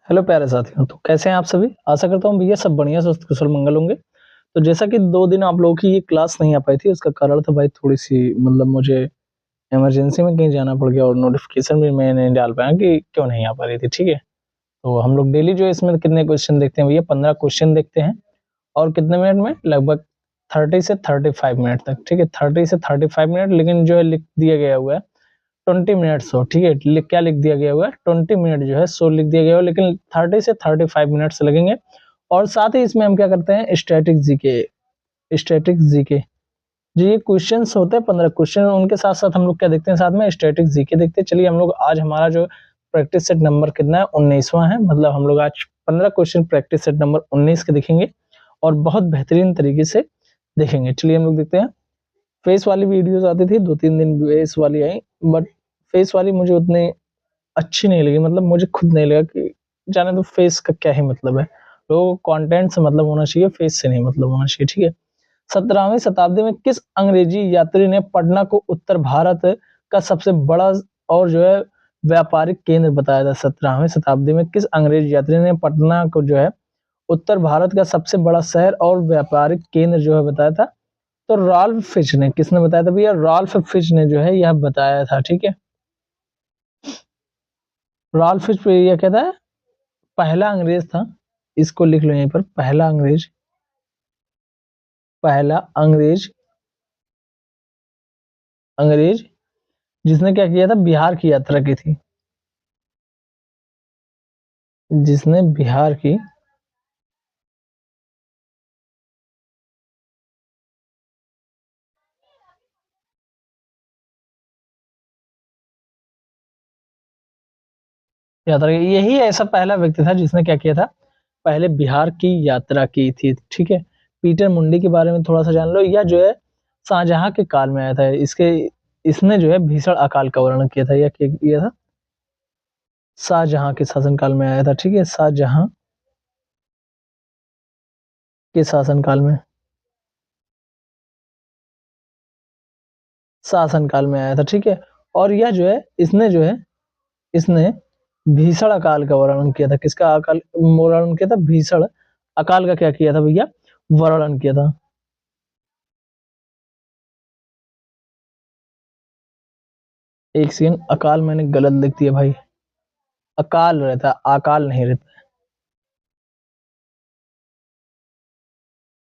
Hello प्यारे साथियों, तो कैसे हैं आप सभी? आशा करता हूँ भैया सब बढ़िया स्वस्थ कुशल मंगल होंगे। तो जैसा कि 2 दिन आप लोगों की ये क्लास नहीं आ पाई थी, उसका कारण था भाई थोड़ी-सी मतलब मुझे इमरजेंसी में कहीं जाना पड़ गया और नोटिफ़िकेशन भी मैं नहीं डाल पाया कि क्यों नहीं आ पा रही थी, ठीक है? तो हम लोग डेली जो है इसमें कितने क्वेश्चन देखते हैं भैया 15 क्वेश्चन देखते हैं और कितने मिनट में? लगभग 30 से 35 मिनट तक, ठीक है? 30 से 35 मिनट लेकिन जो है लिख दिया गया हुआ है 20 मिनट्स हो, ठीक है? क्या लिख दिया गया हुआ है 20 मिनट जो है सो लिख दिया गया हुआ है, लेकिन 30 से 35 मिनट्स लगेंगे और साथ ही इसमें हम क्या करते हैं स्टैटिक जीके जो ये क्वेश्चंस होते हैं 15 क्वेश्चन उनके साथ-साथ हम लोग क्या देखते हैं साथ में स्टैटिक जीके देखते हैं। चलिए हम लोग आज हमारा जो प्रैक्टिस सेट नंबर कितना है 19वां है, मतलब हम लोग आज 15 क्वेश्चन प्रैक्टिस सेट नंबर 19 के देखेंगे और बहुत बेहतरीन तरीके से देखेंगे। चलिए हम लोग देखते हैं। फेस वाली वीडियोस आती थी 2-3 दिन फेस वाली आई, बट फेस वाली मुझे उतनी अच्छी नहीं लगी, मतलब मुझे खुद नहीं लगा कि जाने दो फेस का क्या ही मतलब है। लोगों को कंटेंट से मतलब होना चाहिए, फेस से नहीं मतलब होना चाहिए, ठीक है? 17वीं शताब्दी में किस अंग्रेजी यात्री ने पटना को उत्तर भारत का सबसे बड़ा और जो है व्यापारिक केंद्र बताया था? 17वीं शताब्दी में किस अंग्रेज यात्री ने पटना को जो है उत्तर भारत का सबसे बड़ा शहर और व्यापारिक केंद्र जो है बताया था? तो रॉल्फ फिच ने, किसने बताया था भैया? रॉल्फ फिच ने जो है यह बताया था, ठीक है? रॉल्फ फिच ये कहता है पहला अंग्रेज था, इसको लिख लो यहीं पर, पहला अंग्रेज अंग्रेज जिसने क्या किया था? बिहार की यात्रा की थी, जिसने बिहार की यात्रा की, यही ऐसा पहला व्यक्ति था जिसने क्या किया था? पहले बिहार की यात्रा की थी, ठीक है? पीटर मुंडी के बारे में थोड़ा सा जान लो। यह जो है शाहजहां के काल में आया था, इसने जो है भीषण अकाल का वर्णन किया था। यह क्या किया था? शाहजहां के शासनकाल में आया था, ठीक है? शाहजहां के शासनकाल में आया था, ठीक है? और यह जो है इसने भीषण अकाल का वर्णन किया था। किसका अकाल वर्णन किया था? भीषण अकाल का क्या किया था भैया? वर्णन किया था। एक सेकंड, अकाल मैंने गलत लिख दिया भाई, अकाल रहता है, अकाल नहीं रहता।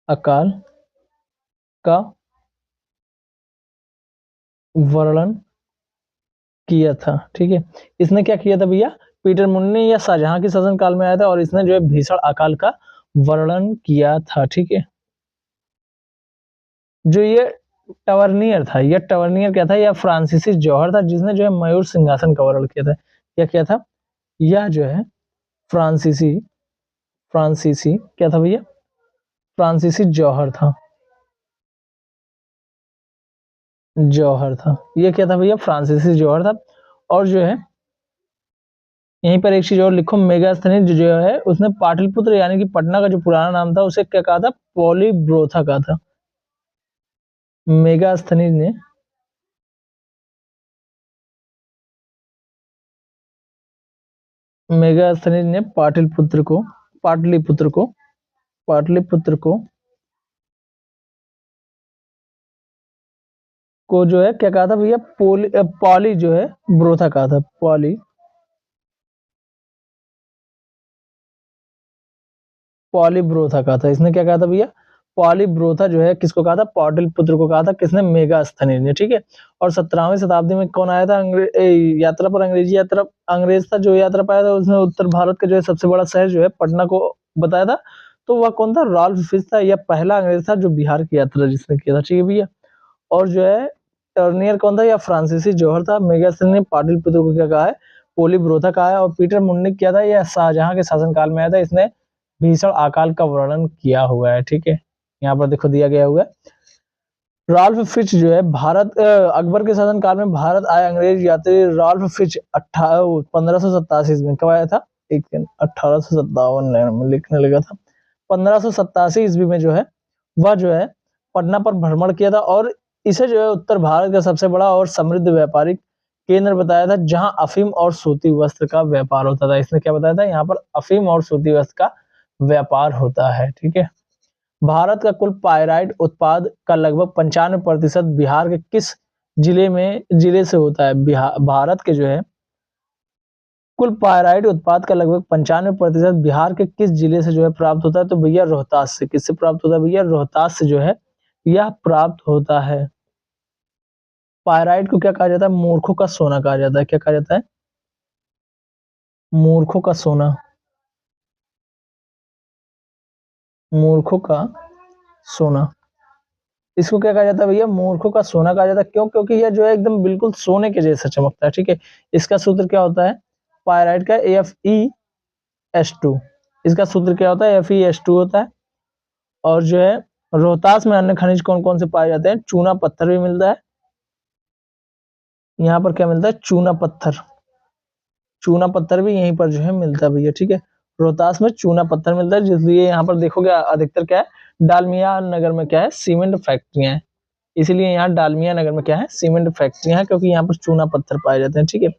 अकाल का वर्णन किया था, ठीक है? इसने क्या किया था भैया? पीटर मुन्नी ने या शाहजहां के शासनकाल में आया था और इसने जो है भीषण अकाल का वर्णन किया था, ठीक है? जो ये टवर्नियर था, यह टवर्नियर क्या था? यह फ्रांसीसी जौहर था जिसने जो है मयूर सिंहासन का वर्णन किया था। यह क्या था? यह जो है फ्रांसीसी फ्रांसीसी क्या था भैया? फ्रांसीसी जौहर था, जौहर था। ये क्या था भैया? फ्रांसीसी जौहर था। और जो है यहीं पर एक चीज और लिखो, मेगास्थनीज जो है उसने पाटलिपुत्र यानी कि पटना का जो पुराना नाम था उसे क्या कहा था? पॉलीब्रोथा कहा था। मेगास्थनीज ने मेगास्थनीज ने पाटलिपुत्र को पाटलिपुत्र को जो है क्या कहा था भैया? पॉली जो है ब्रोथा कहा था, पॉलीब्रोथा कहा था। इसने क्या कहा था भैया? पॉलीब्रोथा जो है किसको कहा था? पाटलिपुत्र को कहा था। किसने? मेगास्थनीज ने, ठीक है? और 17वीं शताब्दी में कौन आया था यात्रा पर? अंग्रेज था जो यात्रा पाया था, उसने उत्तर भारत का जो है सबसे बड़ा शहर जो है पटना को बताया था। तो वह कौन था? रॉल्फ फिच था। यह पहला अंग्रेज था जो बिहार की यात्रा जिसने किया था, ठीक है भैया? और जो है टर्नियर कौन था? या फ्रांसीसी जौहर था। मेगास्थनी ने पाटलिपुत्र को क्या कहा है? पोलीब्रोथा कहा है। और पीटर मुंडी क्या था? यह शाहजहां के शासनकाल में आया था, इसने भीषण अकाल का वर्णन किया हुआ है, ठीक है? यहाँ पर देखो दिया गया हुआ है। रॉल्फ फिच जो है अकबर के शासनकाल में भारत आए अंग्रेज यात्री रॉल्फ फिच 1587 ईस्वी में कब आया था? एक दिन 1857 में लिखने लगा था। 1587 ईस्वी में जो है वह जो है पटना पर भ्रमण किया था और इसे जो है उत्तर भारत का सबसे बड़ा और समृद्ध व्यापारिक केंद्र बताया था जहां अफीम और सूती वस्त्र का व्यापार होता था। इसने क्या बताया था, यहाँ पर अफीम और सूती वस्त्र का व्यापार होता है। ठीक है। भारत का कुल पायराइट उत्पाद का लगभग 95% बिहार के किस जिले से होता है। भारत के जो है कुल पायराइट उत्पाद का लगभग 95% बिहार के किस जिले से जो है प्राप्त होता है, तो भैया रोहतास से। किससे प्राप्त होता है भैया, रोहतास से जो है यह प्राप्त होता है। पायराइट को क्या कहा जाता है, मूर्खों का सोना कहा जाता है। क्या कहा जाता है, मूर्खों का सोना, मूर्खों का सोना। इसको क्या कहा जाता है भैया, मूर्खों का सोना कहा जाता है। क्यों, क्योंकि यह जो है एकदम बिल्कुल सोने के जैसा चमकता है। ठीक है। इसका सूत्र क्या होता है, पायराइट का FeS2। इसका सूत्र क्या होता है, FeS2 होता है। और जो है रोहतास में अन्य खनिज कौन कौन से पाए जाते हैं, चूना पत्थर भी मिलता है। यहाँ पर क्या मिलता है, चूना पत्थर। चूना पत्थर भी यहीं पर जो है मिलता है भैया। ठीक है। रोहतास में चूना पत्थर मिलता है, जिसलिए यहाँ पर देखोगे अधिकतर क्या है, डालमिया नगर में क्या है, सीमेंट फैक्ट्रियां हैं। इसीलिए यहाँ डालमिया नगर में क्या है, सीमेंट फैक्ट्रियां हैं, क्योंकि यहाँ पर चूना पत्थर पाए जाते हैं। ठीक है।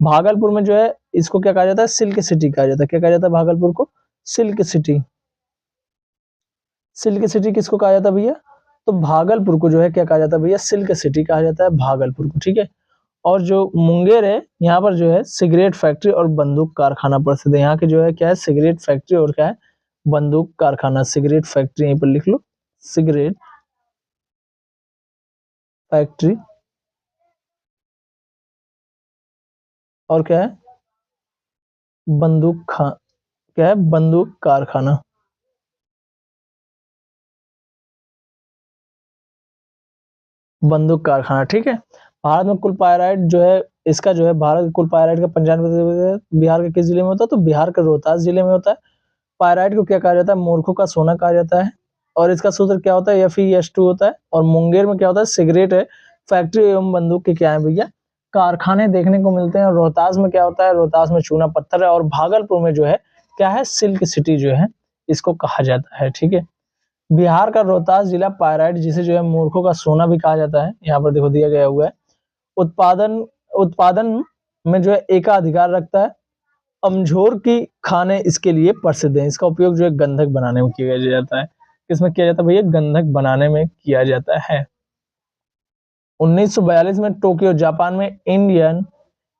भागलपुर में जो है इसको क्या कहा जाता है, सिल्क सिटी कहा जाता है। क्या कहा जाता है भागलपुर को, सिल्क सिटी। सिल्क सिटी किसको कहा जाता है भैया, तो भागलपुर को जो है क्या कहा जाता है भैया, सिल्क सिटी कहा जाता है भागलपुर को। ठीक है। और जो मुंगेर है, यहाँ पर जो है सिगरेट फैक्ट्री और बंदूक कारखाना प्रसिद्ध है। यहाँ के जो है क्या है, सिगरेट फैक्ट्री और क्या है, बंदूक कारखाना। सिगरेट फैक्ट्री यहीं पर लिख लो, सिगरेट फैक्ट्री और क्या है, क्या है, बंदूक कारखाना। बंदूक कारखाना। ठीक है। भारत में कुल पायराइट जो है, इसका जो है भारत के कुल पायराइट का 95% बिहार के किस जिले में होता है, तो बिहार के रोहतास जिले में होता है। पायराइट को क्या कहा जाता है, मूर्खों का सोना कहा जाता है। और इसका सूत्र क्या होता है, FeS2 होता है। और मुंगेर में क्या होता है, सिगरेट है फैक्ट्री एवं बंदूक के क्या है भैया, कारखाने देखने को मिलते हैं। रोहतास में क्या होता है, रोहतास में चूना पत्थर है। और भागलपुर में जो है क्या है, सिल्क सिटी जो है इसको कहा जाता है। ठीक है। बिहार का रोहतास जिला पायराइट, जिसे जो है मूर्खों का सोना भी कहा जाता है, यहाँ पर देखो दिया गया हुआ है। उत्पादन उत्पादन में जो है एकाधिकार रखता है। अमझोर की खाने इसके लिए प्रसिद्ध है। इसका उपयोग जो है गंधक बनाने में किया जाता है। किसमें किया जाता है भैया, गंधक बनाने में किया जाता है। 1942 में टोक्यो जापान में इंडियन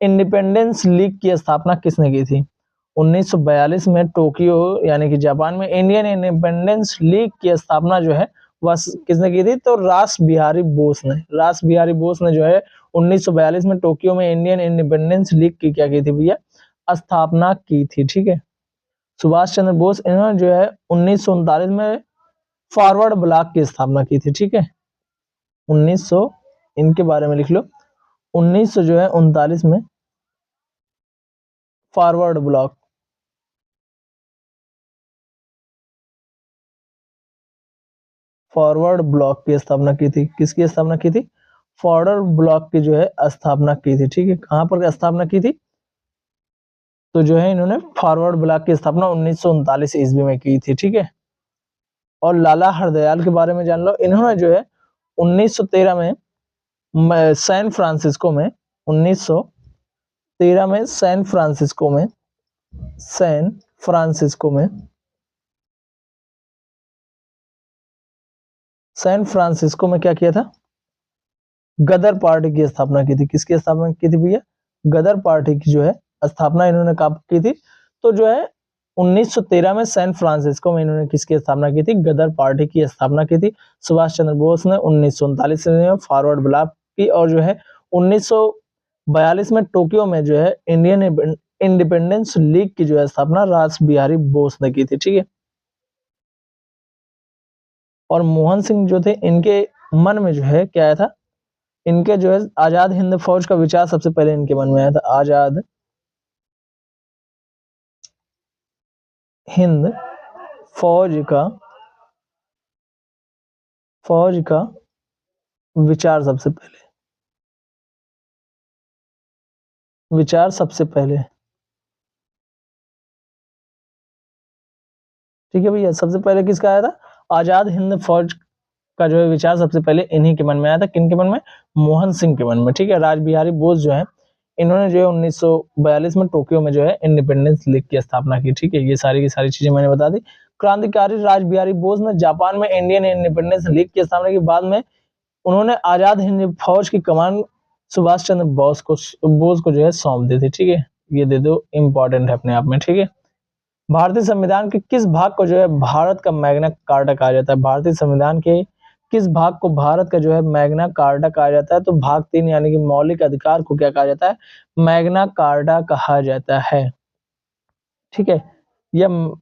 इंडिपेंडेंस लीग की स्थापना किसने की थी। 1942 में टोक्यो यानी कि जापान में इंडियन इंडिपेंडेंस लीग की स्थापना जो है वह किसने की थी, तो रास बिहारी बोस ने। रास बिहारी बोस ने जो है 1942 में टोक्यो में इंडियन इंडिपेंडेंस लीग की क्या की थी भैया, स्थापना की थी। ठीक है। सुभाष चंद्र बोस, इन्होंने जो है 1939 में फॉरवर्ड ब्लॉक की स्थापना की थी। ठीक है। 1900, इनके बारे में लिख लो, 1900 जो है 39 में फॉरवर्ड ब्लॉक, फॉरवर्ड ब्लॉक की स्थापना की थी। किसकी स्थापना की थी, फॉरवर्ड ब्लॉक की जो है स्थापना की थी। ठीक है। कहां पर स्थापना की थी, तो जो है इन्होंने फॉरवर्ड ब्लॉक की स्थापना 1939 ईस्वी में की थी। ठीक है। और लाला हरदयाल के बारे में जान लो, इन्होंने जो है 1913 में सैन फ्रांसिस्को में 1913 में सैन फ्रांसिस्को में सैन फ्रांसिस्को में क्या किया था, गदर पार्टी की स्थापना की थी। किसकी स्थापना की थी भैया, गदर पार्टी की जो है स्थापना इन्होंने कब की थी, तो जो है 1913 में सैन फ्रांसिस्को में इन्होंने किसकी स्थापना की थी, गदर पार्टी की स्थापना की थी। सुभाष चंद्र बोस ने 1939 में फॉरवर्ड ब्लॉक की। और जो है 1942 में टोक्यो में जो है इंडियन इंडिपेंडेंस लीग की जो है स्थापना रास बिहारी बोस ने की थी। ठीक है। और मोहन सिंह जो थे, इनके मन में जो है क्या आया था, इनके जो है आजाद हिंद फौज का विचार सबसे पहले इनके मन में आया था। आजाद हिंद फौज का विचार सबसे पहले। ठीक है भैया। सबसे पहले किसका आया था, आजाद हिंद फौज का जो है विचार सबसे पहले इन्हीं के मन में आया था। किन के मन में, मोहन सिंह के मन में। ठीक है। राज बिहारी बोस जो है इन्होंने जो है 1942 में टोक्यो में जो है इंडिपेंडेंस लीग की स्थापना की। ठीक है, ये सारी की सारी चीजें मैंने बता दी। क्रांतिकारी रासबिहारी बोस ने जापान में इंडियन इंडिपेंडेंस लीग की स्थापना की। बाद में उन्होंने आजाद हिंद फौज की कमान सुभाष चंद्र बोस को जो है सौंप दी थी। ठीक है, ये दे दो, इंपॉर्टेंट है अपने आप में। ठीक है, भारतीय संविधान के किस भाग को जो है भारत का मैग्ना कार्टा कहा जाता है? भारतीय संविधान के किस भाग को भारत का जो है मैग्ना कार्टा कहा जाता है? तो भाग 3 यानी कि मौलिक अधिकार को क्या कहा जाता है? मैग्ना कार्टा कहा जाता है। ठीक है, यह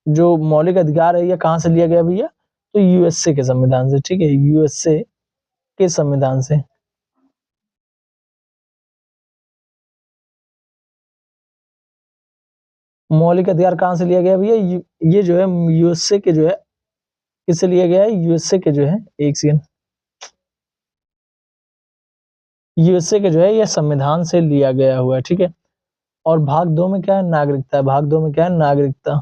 जो मौलिक अधिकार है, यह कहां से लिया गया भैया? तो यूएसए के संविधान से। ठीक है, यूएसए के संविधान से। मौलिक अधिकार कहां से लिया गया भैया? ये जो है यूएसए के जो है, किससे लिया गया है? यूएसए के जो है, एक सेकंड, यूएसए के जो है यह संविधान से लिया गया हुआ है। ठीक है, और भाग 2 में क्या है? नागरिकता। भाग 2 में क्या है? नागरिकता।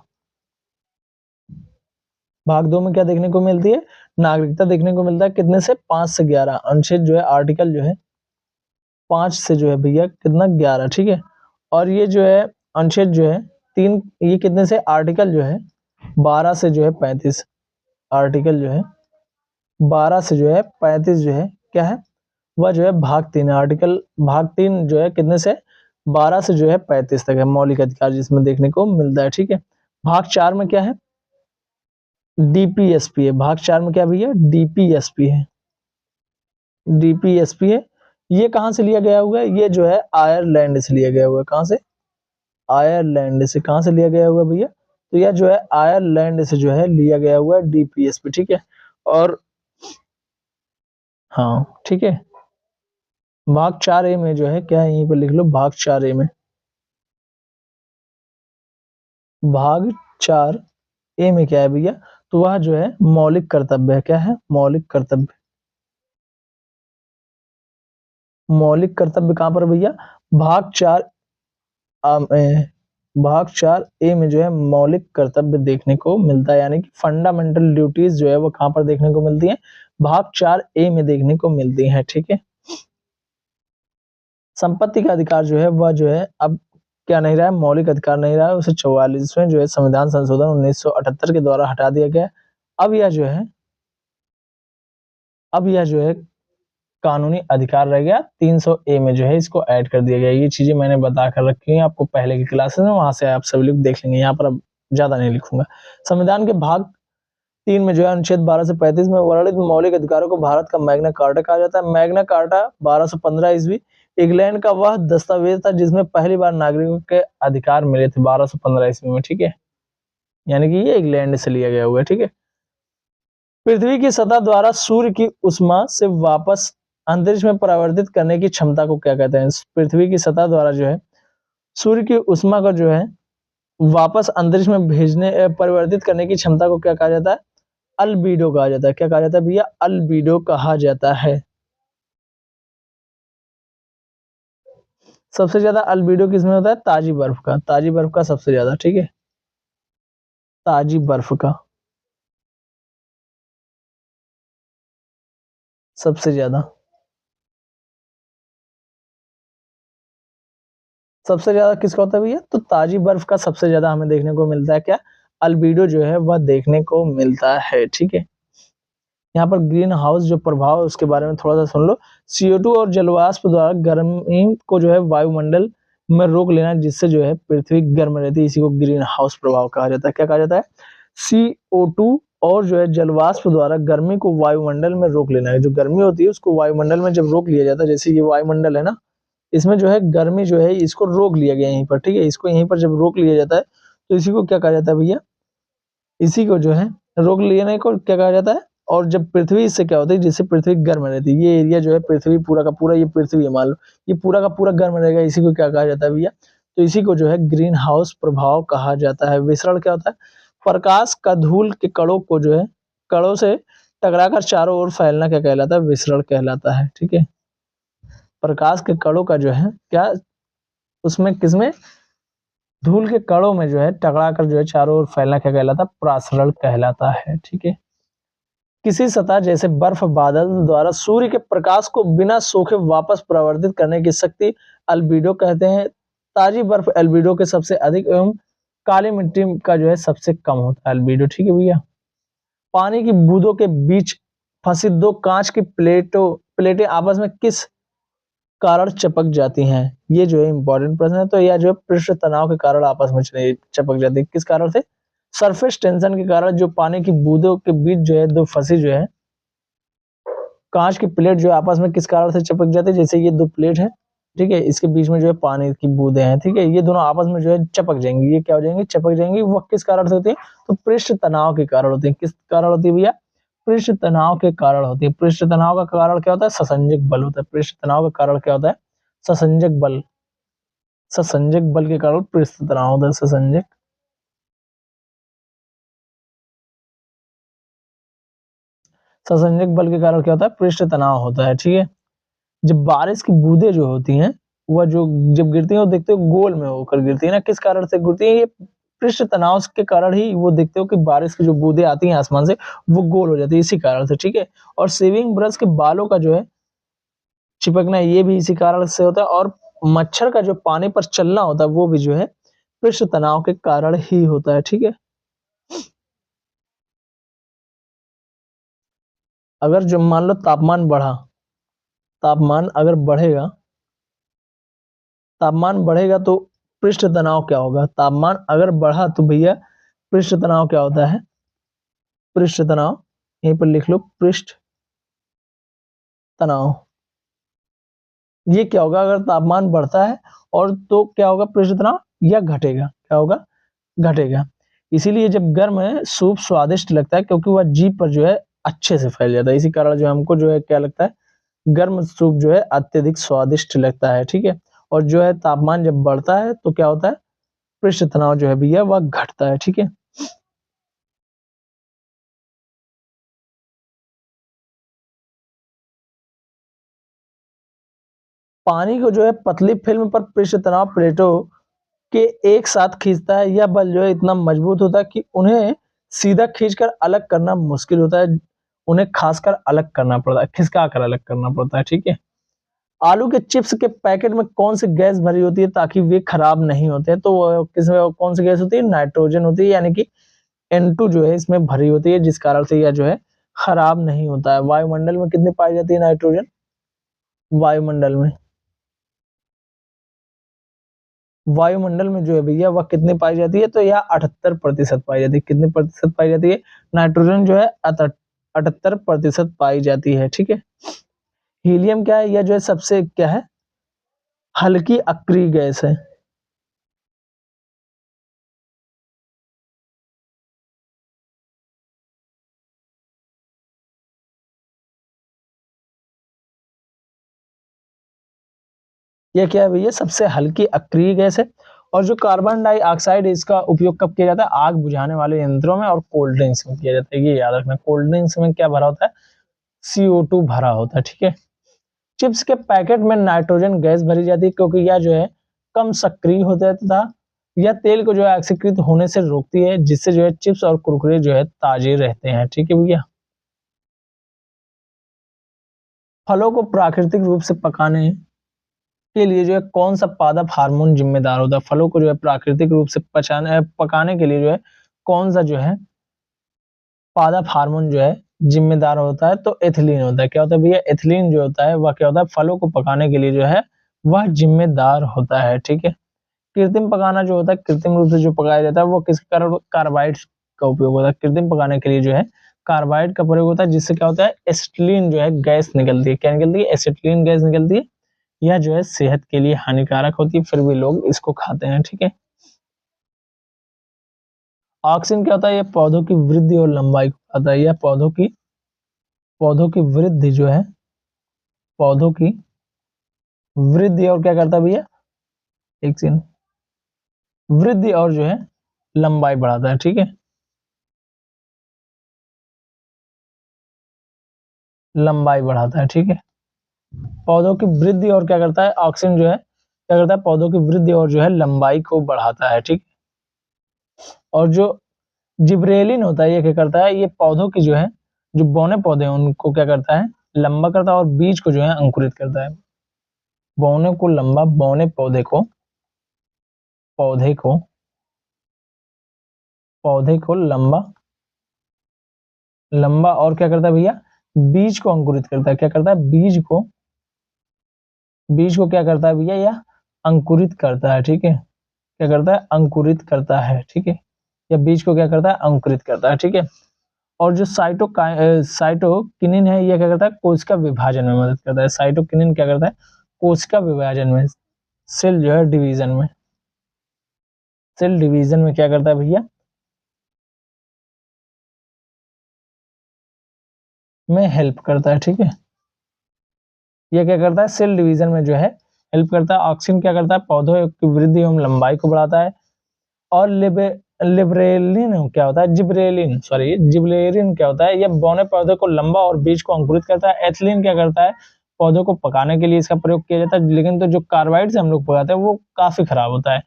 भाग 2 में क्या देखने को मिलती है? नागरिकता देखने को मिलता है। कितने से? 5 से 11। अनुच्छेद जो है, आर्टिकल जो है 5 से जो है भैया कितना? 11। ठीक है, और ये जो है अनुच्छेद जो है 3, ये कितने से? आर्टिकल जो है 12 से जो है 35। आर्टिकल जो है 12 से जो है 35 जो है क्या है? वह जो है भाग 3 है। आर्टिकल भाग 3 जो है कितने से? 12 से जो है 35 तक है, मौलिक अधिकार जिसमें देखने को मिलता है। ठीक है, भाग 4 में क्या है? डीपीएसपी है। भाग 4 में क्या भैया? डीपीएसपी है। डीपीएसपी है। ये कहां से लिया गया हुआ है? ये जो है आयरलैंड से लिया गया हुआ है। कहां से? आयरलैंड से। कहां से लिया गया हुआ है भैया? तो यह जो है आयरलैंड से जो है लिया गया हुआ है डीपीएसपी। ठीक है, और हाँ ठीक है, भाग 4 ए में जो है क्या है? यहीं पर लिख लो, भाग 4 ए में। भाग 4 ए में क्या है भैया? तो वह जो है मौलिक कर्तव्य है। क्या है? मौलिक कर्तव्य। मौलिक कर्तव्य कहां पर भैया? भाग 4 भाग 4 ए में जो है मौलिक कर्तव्य देखने को मिलता है, यानी कि फंडामेंटल ड्यूटीज जो है वो कहां पर देखने को मिलती है? भाग 4 ए में देखने को मिलती है। ठीक है, संपत्ति का अधिकार जो है वह जो है अब क्या नहीं रहा है? मौलिक अधिकार नहीं रहा है। उसे 44वें जो है संविधान संशोधन 1978 के द्वारा हटा दिया गया। अब यह जो है अब यह जो है कानूनी अधिकार रह गया। 300 ए में जो है इसको ऐड कर दिया गया। ये चीजें मैंने बता कर रखी हैं आपको पहले की क्लासेस में, वहां से आप सभी लोग देख लेंगे। यहाँ पर अब ज्यादा नहीं लिखूंगा। संविधान के भाग 3 में जो है अनुच्छेद 12 से 35 में वर्णित मौलिक अधिकारों को भारत का मैग्ना कार्टा कहा जाता है। मैग्ना कार्टा 1215 ईस्वी इंग्लैंड का वह दस्तावेज था जिसमें पहली बार नागरिकों के अधिकार मिले थे, 1215 ईस्वी में। ठीक है, यानी कि ये इंग्लैंड से लिया गया हुआ है। ठीक है, पृथ्वी की सतह द्वारा सूर्य की उष्मा से वापस अंतरिक्ष में परावर्तित करने की क्षमता को क्या कहते हैं? पृथ्वी की सतह द्वारा जो है सूर्य की उष्मा को जो है वापस अंतरिक्ष में भेजने परिवर्तित करने की क्षमता को क्या कहा जाता है? अल्बीडो कहा जाता है। क्या कहा जाता है भैया? अल्बीडो कहा जाता है। सबसे ज्यादा अल्बीडो किसमें होता है? ताजी बर्फ का। ताजी बर्फ का सबसे ज्यादा। ठीक है, ताजी बर्फ का सबसे ज्यादा। सबसे ज्यादा किसका होता है भैया? तो ताजी बर्फ का सबसे ज्यादा हमें देखने को मिलता है क्या? अल्बीडो जो है वह देखने को मिलता है। ठीक है, यहाँ पर ग्रीन हाउस जो प्रभाव है उसके बारे में थोड़ा सा सुन लो। CO2 और जलवाष्प द्वारा गर्मी को जो है वायुमंडल में रोक लेना, जिससे जो है पृथ्वी गर्म रहती है, इसी को ग्रीन हाउस प्रभाव कहा जाता है। क्या कहा जाता है? CO2 और जो है जलवाष्प द्वारा गर्मी को वायुमंडल में रोक लेना है। जो गर्मी होती है उसको वायुमंडल में जब रोक लिया जाता है, जैसे ये वायुमंडल है ना, इसमें जो है गर्मी जो है इसको रोक लिया गया यहीं पर। ठीक है, इसको यहीं पर जब रोक लिया जाता है तो इसी को क्या कहा जाता है भैया? इसी को जो है रोक लेने को क्या कहा जाता है? और जब पृथ्वी इससे क्या होता है? जिससे पृथ्वी गर्म रहती है, ये एरिया जो है पृथ्वी पूरा का पूरा, ये पृथ्वी है मान लो, ये पूरा का पूरा गर्म रहेगा, इसी को क्या कहा जाता है भैया? तो इसी को जो है ग्रीन हाउस प्रभाव कहा जाता है। विसरण क्या होता है? प्रकाश का धूल के कणों को जो है कणों से टकराकर चारों ओर फैलना क्या कहलाता है? विसरण कहलाता है। ठीक है, प्रकाश के कणों का जो है क्या, उसमें किसमें? धूल के कणों में जो है टकराकर जो है चारों ओर फैलना क्या कहलाता है? प्रासरण कहलाता है। ठीक है, किसी सतह जैसे बर्फ बादल द्वारा सूर्य के प्रकाश को बिना सोखे वापस परावर्तित करने की शक्ति अल्बिडो कहते हैं। ताजी बर्फ अल्बिडो के सबसे अधिक एवं काली मिट्टी का जो है सबसे कम होता है अल्बिडो। ठीक है भैया। पानी की बूंदों के बीच फंसी दो कांच की प्लेटें आपस में किस कारण चिपक जाती हैं? ये जो है इंपॉर्टेंट प्रश्न है। तो यह जो है पृष्ठ तनाव के कारण आपस में चिपक जाती है। किस कारण से? सरफेस टेंशन के कारण जो पानी की बूंदों के बीच जो है दो फंसी जो है कांच की प्लेट जो है आपस में किस कारण से चिपक जाती है? जैसे ये दो प्लेट है, ठीक है, इसके बीच में जो है पानी की बूंदे हैं, ठीक है, ये दोनों आपस में जो है चिपक जाएंगी। ये क्या हो जाएंगी? चिपक जाएंगी। वो किस कारण से होती है? तो पृष्ठ तनाव के कारण होती है। किस कारण होती है भैया? पृष्ठ तनाव के कारण होती है। पृष्ठ तनाव का कारण क्या होता है? ससंजक बल होता है। पृष्ठ तनाव का कारण क्या होता है? ससंजक बल। ससंजक बल के कारण पृष्ठ तनाव होता है। ससंजक बल के कारण क्या होता है? पृष्ठ तनाव होता है। ठीक है। जब बारिश की बूंदें जो होती हैं वह जो जब गिरती हैं वो देखते हो गोल में होकर गिरती है ना। किस कारण से गिरती है? ये पृष्ठ तनाव के कारण ही वो देखते हो कि बारिश की जो बूंदें आती हैं आसमान से वो गोल हो जाती है, इसी कारण से। ठीक है। और शेविंग ब्रश के बालों का जो है चिपकना ये भी इसी कारण से होता है। और मच्छर का जो पानी पर चलना होता है वो भी जो है पृष्ठ तनाव के कारण ही होता है। ठीक है। अगर जो मान लो तापमान बढ़ा, तापमान अगर बढ़ेगा, तापमान बढ़ेगा तो पृष्ठ तनाव क्या होगा? तापमान अगर बढ़ा तो भैया पृष्ठ तनाव क्या होता है? पृष्ठ तनाव यहीं पर लिख लो, पृष्ठ तनाव। ये क्या होगा? अगर तापमान बढ़ता है और तो क्या होगा? पृष्ठ तनाव या घटेगा। क्या होगा? घटेगा। इसीलिए जब गर्म है सूप स्वादिष्ट लगता है क्योंकि वह जीभ पर जो है अच्छे से फैल जाता है। इसी कारण जो हमको जो है क्या लगता है? गर्म सूप जो है अत्यधिक स्वादिष्ट लगता है। ठीक है। और जो है तापमान जब बढ़ता है तो क्या होता है? पृष्ठ तनाव जो है भैया वह घटता है। ठीक है। पानी को जो है पतली फिल्म पर पृष्ठ तनाव प्लेटों के एक साथ खींचता है। यह बल जो है इतना मजबूत होता है कि उन्हें सीधा खींचकर अलग करना मुश्किल होता है। उन्हें खासकर अलग करना पड़ता है, खिसका कर अलग करना पड़ता है। ठीक है। आलू के चिप्स के पैकेट में कौन सी गैस भरी होती है ताकि वे खराब नहीं होते हैं? तो किसमें कौन सी गैस होती है? नाइट्रोजन होती है, यानी कि N2 जो है इसमें भरी होती है, जिस कारण से यह जो है खराब नहीं होता है। वायुमंडल में कितनी पाई जाती है नाइट्रोजन? वायुमंडल में, वायुमंडल में जो है भैया वह कितनी पाई जाती है? तो यह 78% पाई जाती है। कितनी प्रतिशत पाई जाती है? नाइट्रोजन जो है 78% पाई जाती है। ठीक है। हीलियम क्या है? यह जो है सबसे क्या है? हल्की अक्रिय गैस है। यह क्या है भैया? सबसे हल्की अक्रिय गैस है। और जो कार्बन डाइऑक्साइड इसका उपयोग कब किया जाता है? आग बुझाने वाले यंत्रों में और कोल्ड ड्रिंक्स में किया जाता है। ये याद रखना। कोल्ड ड्रिंक्स में क्या भरा होता है? CO2 भरा होता है। ठीक है। चिप्स के पैकेट में नाइट्रोजन गैस भरी जाती है क्योंकि यह जो है कम सक्रिय होता है तथा यह तेल को जो है ऑक्सीकृत होने से रोकती है, जिससे जो है चिप्स और कुरकुरे जो है ताजे रहते हैं। ठीक है भैया। फलों को प्राकृतिक रूप से पकाने के लिए जो है कौन सा पादप हार्मोन जिम्मेदार होता है? फलों को जो है प्राकृतिक रूप से पकाने के लिए जो है कौन सा जो है पादप हार्मोन जो है जिम्मेदार होता है? तो एथिलीन होता है। क्या होता है भैया? एथिलीन जो होता है वह क्या होता है? फलों को पकाने के लिए जो है वह जिम्मेदार होता है। ठीक है। कृत्रिम पकाना जो होता है, कृत्रिम रूप से जो पकाया जाता है वो किस कारण? कार्बाइड्स का उपयोग होता है। कृत्रिम पकाने के लिए जो है कार्बाइड का प्रयोग होता है, जिससे क्या होता है? एसिटिलीन जो है गैस निकलती है। क्या निकलती है? एसिटिलीन गैस निकलती है। यह जो है सेहत के लिए हानिकारक होती है, फिर भी लोग इसको खाते हैं। ठीक है। ऑक्सीजन क्या होता है? यह पौधों की वृद्धि और लंबाई को बताता है। यह पौधों की वृद्धि जो है, पौधों की वृद्धि और क्या करता है भैया? एक सेकंड। वृद्धि और जो है लंबाई बढ़ाता है। ठीक है। लंबाई बढ़ाता है। ठीक है। पौधों की वृद्धि और क्या करता है? ऑक्सीजन जो है क्या करता है? पौधों की वृद्धि और जो है लंबाई को बढ़ाता है। ठीक। और जो जिब्रेलिन होता है ये क्या करता है? ये पौधों की जो है जो बौने पौधे हैं उनको क्या करता है? लंबा करता है और बीज को जो है अंकुरित करता है। बौने को लंबा, बौने पौधे को, पौधे को लंबा, लंबा और क्या करता है भैया, बीज को अंकुरित करता है। क्या करता है, बीज को क्या करता है भैया, यह अंकुरित करता है। ठीक है, क्या करता है, अंकुरित करता है। ठीक है, या बीज को क्या करता है, अंकुरित करता है। ठीक है, और जो साइटोकिनिन है, यह क्या करता है, कोशिका विभाजन में मदद करता है। साइटोकिनिन क्या करता है, कोशिका विभाजन में, सेल जो है डिवीजन में, सेल डिवीजन में क्या करता है भैया, में हेल्प करता है। ठीक है, यह क्या करता है, सेल डिवीजन में जो है हेल्प करता है। ऑक्सीजन क्या करता है, पौधों की वृद्धि एवं लंबाई को बढ़ाता है। और लिबरेलिन क्या होता है, जिब्रेलिन क्या होता है, यह बौने पौधे को लंबा और बीज को अंकुरित करता है। एथिलीन क्या करता है, पौधों को पकाने के लिए इसका प्रयोग किया जाता है। लेकिन तो जो कार्बाइड से हम लोग पकाते हैं वो काफी खराब होता है,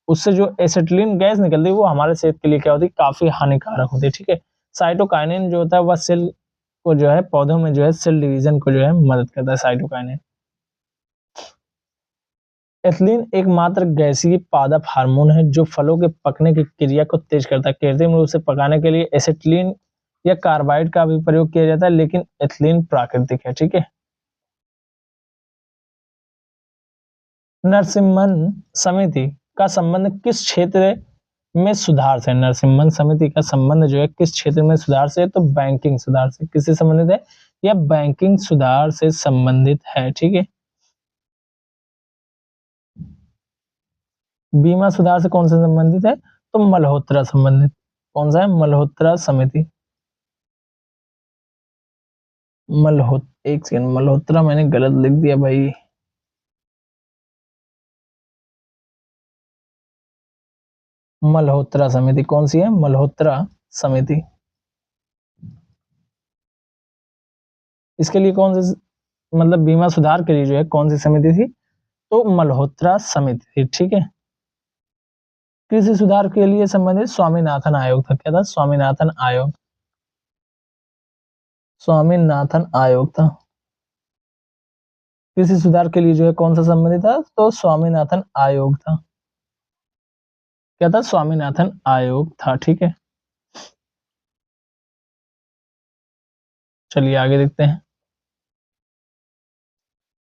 उससे जो एसिटिलीन गैस निकलती है वो हमारे सेहत के लिए क्या होती है, काफी हानिकारक होती है। ठीक है, साइटोकाइनिन जो होता है वह सेल को जो है, पौधों में जो है सेल डिवीजन को जो है मदद करता है, साइटोकाइनिन। एथिलीन एकमात्र गैसीय पादप हार्मोन है जो फलों के पकने की क्रिया को तेज करता है। कृत्रिम रूप से पकाने के लिए एसिटिलीन या कार्बाइड का भी प्रयोग किया जाता है, लेकिन एथिलीन प्राकृतिक है। ठीक है, नरसिम्हन समिति का संबंध किस क्षेत्र में सुधार से, नरसिम्हन समिति का संबंध जो है किस क्षेत्र में सुधार से, तो बैंकिंग सुधार से। किससे संबंधित है, यह बैंकिंग सुधार से संबंधित है। ठीक है, बीमा सुधार से कौन से संबंधित है, तो मल्होत्रा संबंधित। कौन सा है, मल्होत्रा समिति। एक सेकंड, मल्होत्रा मैंने गलत लिख दिया भाई, मल्होत्रा समिति कौन सी है, मल्होत्रा समिति। इसके लिए कौन सी, मतलब बीमा सुधार के लिए जो है कौन सी समिति थी, तो मल्होत्रा समिति थी। ठीक है, कृषि सुधार के लिए संबंधित स्वामीनाथन आयोग था। क्या था, स्वामीनाथन आयोग, स्वामीनाथन आयोग था। कृषि सुधार के लिए जो है कौन सा संबंधित था, तो स्वामीनाथन आयोग था। क्या था, स्वामीनाथन आयोग था। ठीक है, चलिए आगे देखते हैं।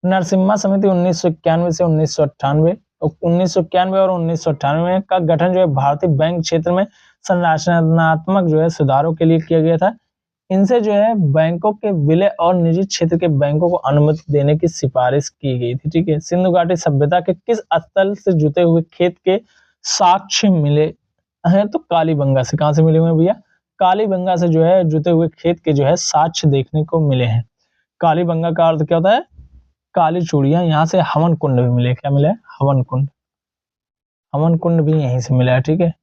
नरसिम्हा समिति 1991 से 1998, 1991 और 1998 का गठन जो है भारतीय बैंक क्षेत्र में संरचनात्मक जो है सुधारों के लिए किया गया था। इनसे जो है बैंकों के विलय और निजी क्षेत्र के बैंकों को अनुमति देने की सिफारिश की गई थी। ठीक है, सिंधु घाटी सभ्यता के किस स्थल से जुते हुए खेत के साक्ष्य मिले हैं, तो कालीबंगा से। कहां से मिले हुए हैं भैया, कालीबंगा से जो है जुते हुए खेत के जो है साक्ष्य देखने को मिले हैं। कालीबंगा का अर्थ क्या होता है, काली चूड़ियां। यहाँ से हवन कुंड भी मिले, क्या मिला है, हवन कुंड। हवन कुंड भी यहीं से मिला है। ठीक है,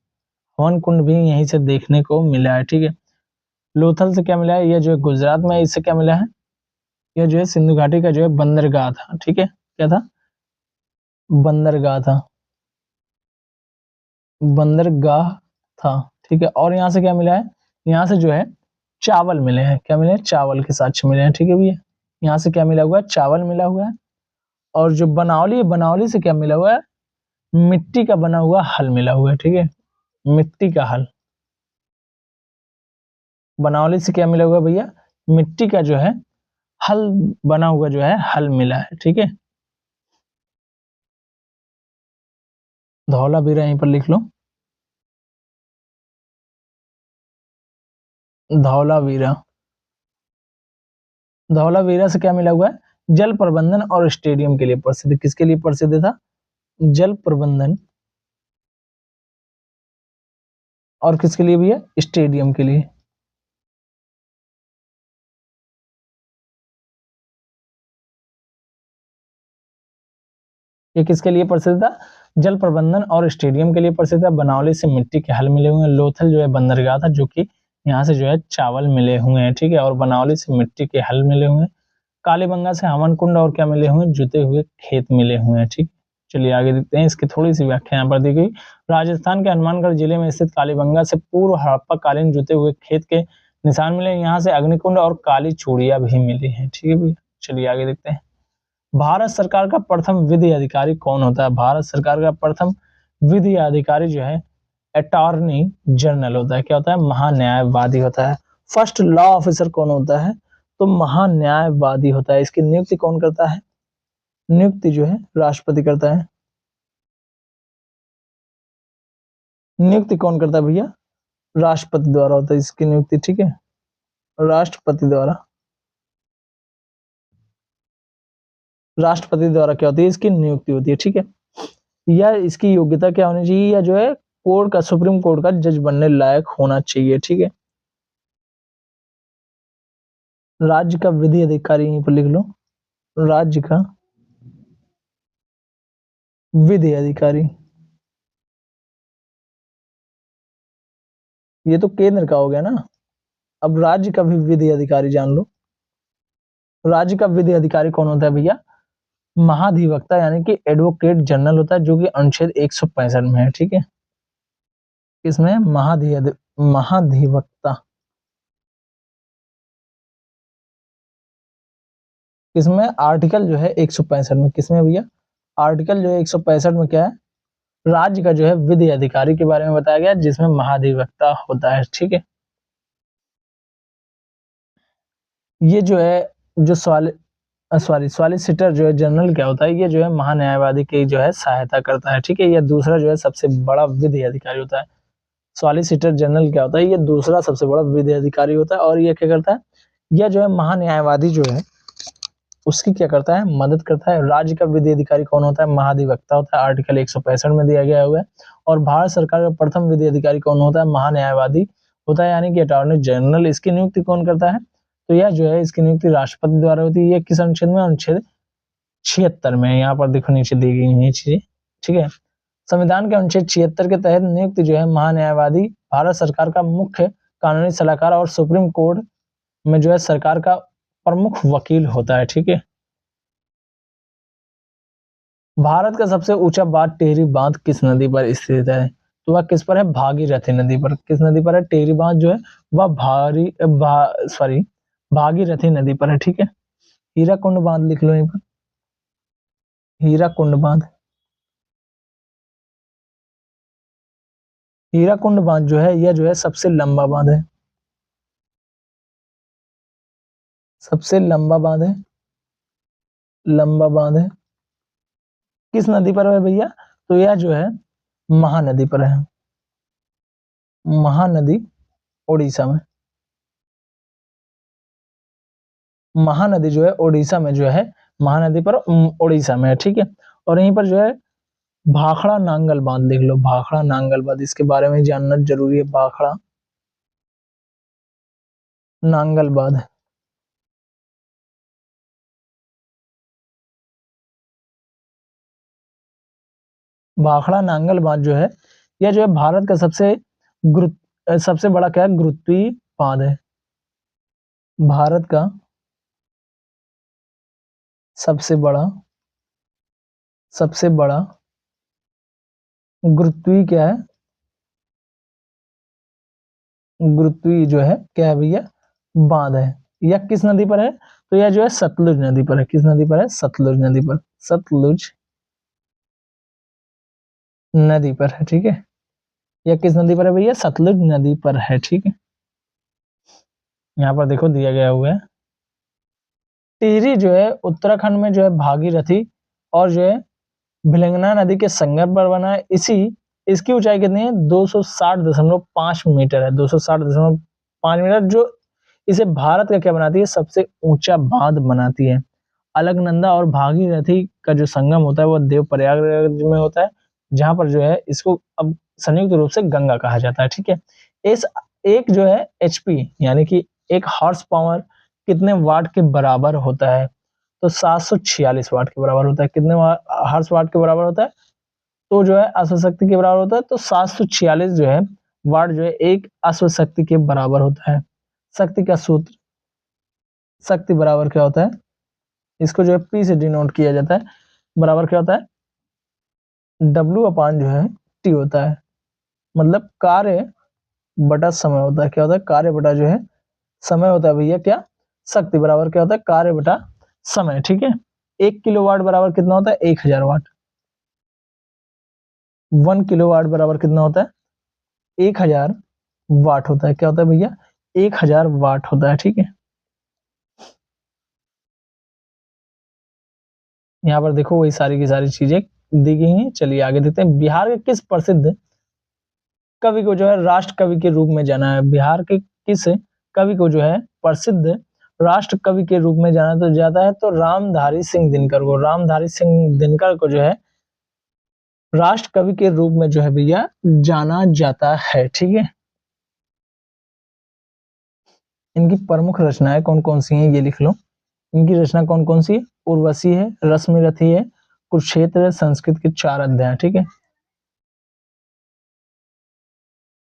हवन कुंड भी यहीं से देखने को मिला है। ठीक है, लोथल से क्या मिला है, ये जो है गुजरात में, इससे क्या मिला है, ये जो है सिंधु घाटी का जो है बंदरगाह था। ठीक है, क्या था, बंदरगाह था, बंदरगाह था। ठीक है, और यहाँ से क्या मिला है, यहाँ से जो है चावल मिले हैं। क्या मिले हैं, चावल के साक्ष्य मिले हैं। ठीक है भैया, यहाँ से क्या मिला हुआ है, चावल मिला हुआ है। और जो बनावली है, बनावली से क्या मिला हुआ है, मिट्टी का बना हुआ हल मिला हुआ है। ठीक है, मिट्टी का हल। बनावली से क्या मिला हुआ भैया, मिट्टी का जो है हल बना हुआ जो है हल मिला है। ठीक है, धौलावीरा यहीं पर लिख लो, धौलावीरा। धौलावीरा से क्या मिला हुआ है, जल प्रबंधन और स्टेडियम के लिए प्रसिद्ध। किसके लिए प्रसिद्ध था, जल प्रबंधन और किसके लिए भैया, स्टेडियम के लिए। ये किसके लिए प्रसिद्ध था, जल प्रबंधन और स्टेडियम के लिए प्रसिद्ध है। बनावली से मिट्टी के हल मिले हुए हैं। लोथल जो है बंदरगाह था, जो कि यहाँ से जो है चावल मिले हुए हैं। ठीक है, और बनावली से मिट्टी के हल मिले हुए हैं। कालीबंगा से हवन कुंड और क्या मिले हुए हैं, जुते हुए खेत मिले हुए हैं। ठीक, चलिए आगे देखते हैं। इसकी थोड़ी सी व्याख्या यहाँ पर दी गई। राजस्थान के हनुमानगढ़ जिले में स्थित कालीबंगा से पूर्व हड़प्पा कालीन जुते हुए खेत के निशान मिले। यहाँ से अग्निकुंड और काली चूड़िया भी मिली है। ठीक है भैया, चलिए आगे देखते हैं। भारत सरकार का प्रथम विधि अधिकारी कौन होता है? भारत सरकार का प्रथम विधि अधिकारी जो है अटॉर्नी जनरल होता है। क्या होता है? महान्यायवादी होता है। फर्स्ट लॉ ऑफिसर कौन होता है? तो महान्यायवादी होता है। इसकी नियुक्ति कौन करता है? नियुक्ति जो है राष्ट्रपति करता है। नियुक्ति कौन करता है भैया? राष्ट्रपति द्वारा होता है इसकी नियुक्ति, ठीक है, राष्ट्रपति द्वारा। राष्ट्रपति द्वारा क्या होती है? इसकी नियुक्ति होती है, ठीक है। या इसकी योग्यता क्या होनी चाहिए? या जो है कोर्ट का, सुप्रीम कोर्ट का जज बनने लायक होना चाहिए, ठीक है। राज्य का विधि अधिकारी यहीं पर लिख लो, राज्य का विधि अधिकारी। ये तो केंद्र का हो गया ना, अब राज्य का भी विधि अधिकारी जान लो। राज्य का विधि अधिकारी कौन होता है भैया? महाधिवक्ता यानी कि एडवोकेट जनरल होता है, जो कि अनुच्छेद 165 में है, ठीक है। इसमें महाधिवक्ता किसमें? आर्टिकल जो है 165 में। किसमें भैया? आर्टिकल जो है 165 में क्या है? राज्य का जो है विधि अधिकारी के बारे में बताया गया, जिसमें महाधिवक्ता होता है, ठीक है। ये जो है जो सॉलिसिटर जो है जनरल क्या होता है? ये जो है महान्यायवादी की जो है सहायता करता है, ठीक है। यह दूसरा जो है सबसे बड़ा विधि अधिकारी होता है। सॉलिसिटर जनरल क्या होता है? ये दूसरा सबसे बड़ा विधि अधिकारी होता है। और ये क्या करता है? यह जो है महान्यायवादी जो है उसकी क्या करता है? मदद करता है। राज्य का विधि अधिकारी कौन होता है? महाधिवक्ता होता है, आर्टिकल 165 में दिया गया हुआ है। और भारत सरकार का प्रथम विधि अधिकारी कौन होता है? महान्यायवादी होता है, यानी कि अटॉर्नी जनरल। इसकी नियुक्ति कौन करता है? तो यह जो है इसकी नियुक्ति राष्ट्रपति द्वारा होती है। यह किस अनुच्छेद में? अनुच्छेद 76 में। यहाँ पर देखो नीचे दी गई है चीजें, ठीक है। संविधान के अनुच्छेद 76 के तहत नियुक्त जो है महान्यायवादी भारत सरकार का मुख्य कानूनी सलाहकार और सुप्रीम कोर्ट में जो है सरकार का प्रमुख वकील होता है, ठीक है। भारत का सबसे ऊंचा बांध टिहरी बांध किस नदी पर स्थित है? तो वह किस पर है? भागीरथी नदी पर। किस नदी पर है? टिहरी बांध जो है वह भागीरथी नदी पर है, ठीक है। हीराकुंड बांध लिख लो यहीं पर, हीराकुंड बांध। हीराकुंड बांध जो है यह जो है सबसे लंबा बांध है, सबसे लंबा बांध है, लंबा बांध है। किस नदी पर है भैया? तो यह जो है महानदी पर है, महानदी उड़ीसा में। महानदी जो है उड़ीसा में जो है, महानदी पर उड़ीसा में है, ठीक है। और यहीं पर जो है भाखड़ा नांगल बांध लिख लो, भाखड़ा नांगल बांध, इसके बारे में जानना जरूरी है। भाखड़ा नांगल बांध, भाखड़ा नांगल बांध जो है यह जो है भारत का सबसे बड़ा क्या है? गुरुत्वीय बांध है। भारत का सबसे बड़ा गुरुत्वीय क्या है? गुरुत्वीय जो है क्या है भैया? बांध है। यह किस नदी पर है? तो यह जो है सतलुज नदी पर है। किस नदी पर है? सतलुज नदी पर, सतलुज नदी पर है, ठीक है। यह किस नदी पर है भैया? सतलुज नदी पर है, ठीक है। यहाँ पर देखो दिया गया हुआ है, टिहरी जो है उत्तराखंड में जो है भागीरथी और जो है भिलंगना नदी के संगम पर बना है। इसकी ऊंचाई कितनी है? 260.5 मीटर है, 260.5 मीटर, जो इसे भारत का क्या बनाती है? सबसे ऊंचा बांध बनाती है। अलकनंदा और भागीरथी का जो संगम होता है वो देवप्रयाग में होता है, जहां पर जो है इसको अब संयुक्त रूप से गंगा कहा जाता है, ठीक है। इस एक जो है एचपी यानी कि एक हॉर्स पावर कितने वाट के बराबर होता है? तो 746 वाट के बराबर होता है। कितने हॉर्स वाट के बराबर होता है? तो जो है अश्वशक्ति के बराबर होता है। तो 746 जो है वाट जो है एक अश्वशक्ति के बराबर होता है। शक्ति का सूत्र, शक्ति बराबर क्या होता है? इसको जो है पी से डिनोट किया जाता है। बराबर क्या होता है? डब्ल्यू अपान जो है टी होता है, मतलब कार्य बटा समय होता है। क्या होता है? कार्य बटा जो है समय होता है भैया क्या? शक्ति बराबर क्या होता है? कार्य बटा समय, ठीक है। 1 किलोवाट बराबर कितना होता है? 1000 वाट। 1 किलोवाट बराबर कितना होता है? 1000 वाट होता है। क्या होता है भैया? 1000 वाट होता है। ठीक है, यहाँ पर देखो वही सारी की सारी चीजें दी गई हैं। चलिए आगे देखते हैं। बिहार के किस प्रसिद्ध कवि को जो है राष्ट्र कवि के रूप में जाना है? बिहार के किस कवि को जो है प्रसिद्ध राष्ट्र कवि के रूप में जाना तो जाता है? तो रामधारी सिंह दिनकर को। रामधारी सिंह दिनकर को जो है राष्ट्र कवि के रूप में जो है भैया जाना जाता है। ठीक है, इनकी प्रमुख रचनाएं कौन कौन सी हैं ये लिख लो। इनकी रचना कौन कौन सी है? उर्वशी है, रश्मिरथी है, कुरुक्षेत्र है, संस्कृत के 4 अध्याय। ठीक है,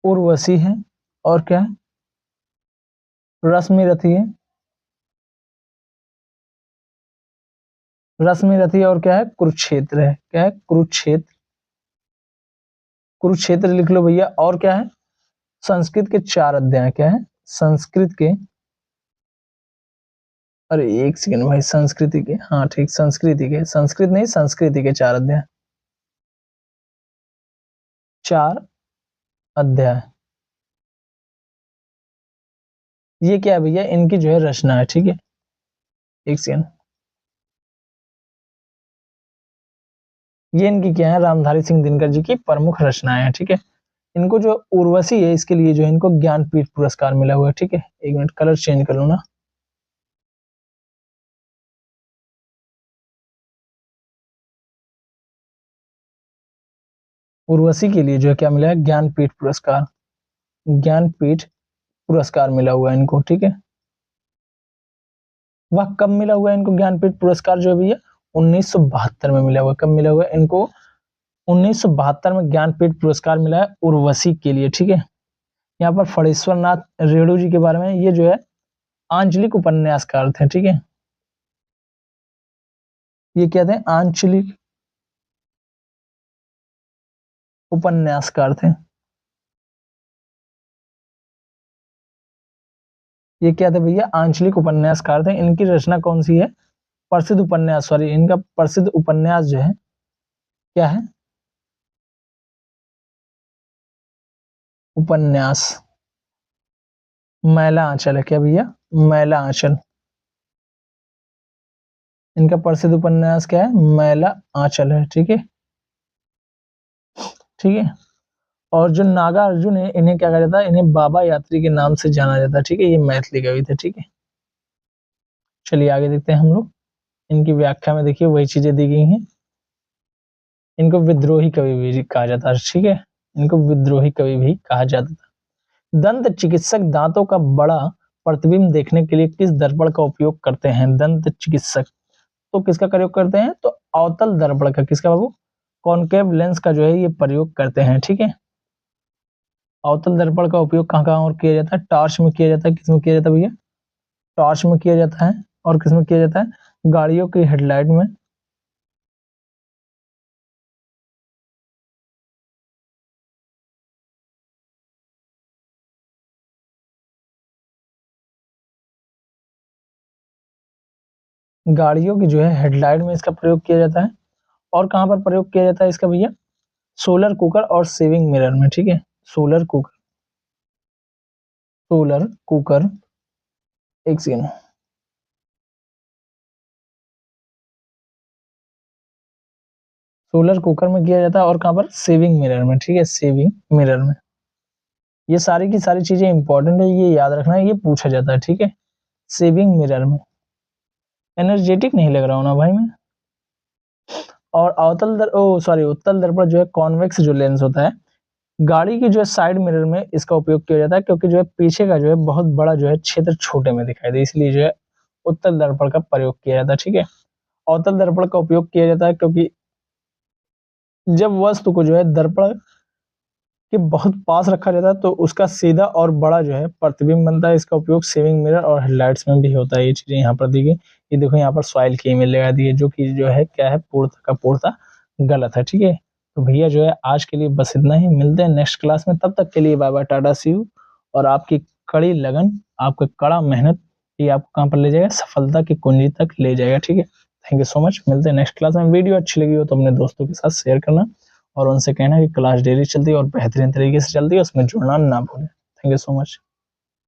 उर्वशी है और क्या है? रश्मिरथी है, रश्मिरथी और क्या है? कुरुक्षेत्र है। क्या है? कुरुक्षेत्र। कुरुक्षेत्र लिख लो भैया। और क्या है? संस्कृत के 4 अध्याय। क्या है? संस्कृत के, अरे एक सेकंड भाई, संस्कृति के, हाँ ठीक, संस्कृति के, संस्कृत नहीं संस्कृति के 4 अध्याय। 4 अध्याय। ये क्या है भैया? इनकी जो है रचना है। ठीक है, एक सेकंड, ये इनकी क्या है? रामधारी सिंह दिनकर जी की प्रमुख रचनाएं हैं। ठीक है, इनको जो उर्वशी है इसके लिए जो है इनको ज्ञानपीठ पुरस्कार मिला हुआ है। ठीक है, एक मिनट कलर चेंज कर लो ना। उर्वशी के लिए जो है क्या मिला है? ज्ञानपीठ पुरस्कार। ज्ञानपीठ पुरस्कार मिला हुआ है इनको। ठीक है, वह कब मिला हुआ है इनको ज्ञानपीठ पुरस्कार जो है भैया? 1972 में मिला हुआ है। कब मिला हुआ है इनको? 1972 में ज्ञानपीठ पुरस्कार मिला है उर्वशी के लिए। ठीक है, यहाँ पर फणीश्वर नाथ रेणु जी के बारे में, ये जो है आंचलिक उपन्यासकार थे। ठीक है, ये क्या थे? आंचलिक उपन्यासकार थे। ये क्या थे भैया? आंचलिक उपन्यासकार थे। इनकी रचना कौन सी है? प्रसिद्ध उपन्यास, सॉरी, इनका प्रसिद्ध उपन्यास जो है क्या है? उपन्यास मैला आंचल है। क्या भैया? मैला आंचल। इनका प्रसिद्ध उपन्यास क्या है? मैला आंचल है। ठीक है, ठीक है। और जो नागा अर्जुन है इन्हें क्या कहा जाता है? इन्हें बाबा यात्री के नाम से जाना जाता है। ठीक है, ये मैथिली कवि थे। ठीक है, चलिए आगे देखते हैं हम लोग। इनकी व्याख्या में देखिए वही चीजें दी गई हैं। इनको विद्रोही कवि भी कहा जाता है। ठीक है, इनको विद्रोही कवि भी कहा जाता है। दंत चिकित्सक दांतों का बड़ा प्रतिबिंब देखने के लिए किस दर्पण का उपयोग करते हैं? दंत चिकित्सक तो किसका प्रयोग करते हैं? तो अवतल दर्पण का। किसका बाबू? कॉनकेव लेंस का जो है ये प्रयोग करते हैं। ठीक है, अवतल दर्पण का उपयोग कहाँ कहाँ और किया जाता है? टॉर्च में किया जाता है। किसमें किया जाता है भैया? टॉर्च में किया जाता है। और किसमें किया जाता है? गाड़ियों की हेडलाइट में। गाड़ियों की जो है हेडलाइट में इसका प्रयोग किया जाता है। और कहाँ पर प्रयोग किया जाता है इसका भैया? सोलर कुकर और सेविंग मिरर में। ठीक है, सोलर कुकर, सोलर कुकर, एक सेकंड, सोलर कुकर में किया जाता है। और कहाँ पर? सेविंग मिरर में। ठीक है, सेविंग मिरर में। ये सारी की सारी चीजें इंपॉर्टेंट है, ये याद रखना है, ये पूछा जाता है। ठीक है, सेविंग मिरर में। एनर्जेटिक नहीं लग रहा हूँ ना भाई मैं? और उत्तल दर्पण जो है कॉन्वेक्स जो लेंस होता है, गाड़ी की जो है साइड मिरर में इसका उपयोग किया जाता है, क्योंकि जो है पीछे का जो है बहुत बड़ा जो है क्षेत्र छोटे में दिखाई दे, इसलिए जो है उत्तल दर्पण का प्रयोग किया जाता है। ठीक है, अवतल दर्पण का उपयोग किया जाता है क्योंकि जब वस्तु को जो है दर्पण के बहुत पास रखा जाता है तो उसका सीधा और बड़ा जो है प्रतिबिंब बनता है। इसका उपयोग सेविंग मिरर और हेडलाइट्स में भी होता है। ये चीजें यहाँ पर दी गई। ये देखो यहाँ पर सॉइल की इमेज लगा दी है, जो कि जो है क्या है? पूर्णतः का पूर्णतः गलत है। ठीक है, तो भैया जो है आज के लिए बस इतना ही। मिलते हैं नेक्स्ट क्लास में, तब तक के लिए bye bye, tata see you. और आपकी कड़ी लगन, आपका कड़ा मेहनत ये आपको कहाँ पर ले जाएगा? सफलता की कुंजी तक ले जाएगा। ठीक है। Thank you so much. मिलते हैं नेक्स्ट क्लास में। वीडियो अच्छी लगी हो तो अपने दोस्तों के साथ शेयर करना और उनसे कहना कि क्लास डेली चलती है और बेहतरीन तरीके से चलती है, उसमें जुड़ना ना भूलें। Thank you so much.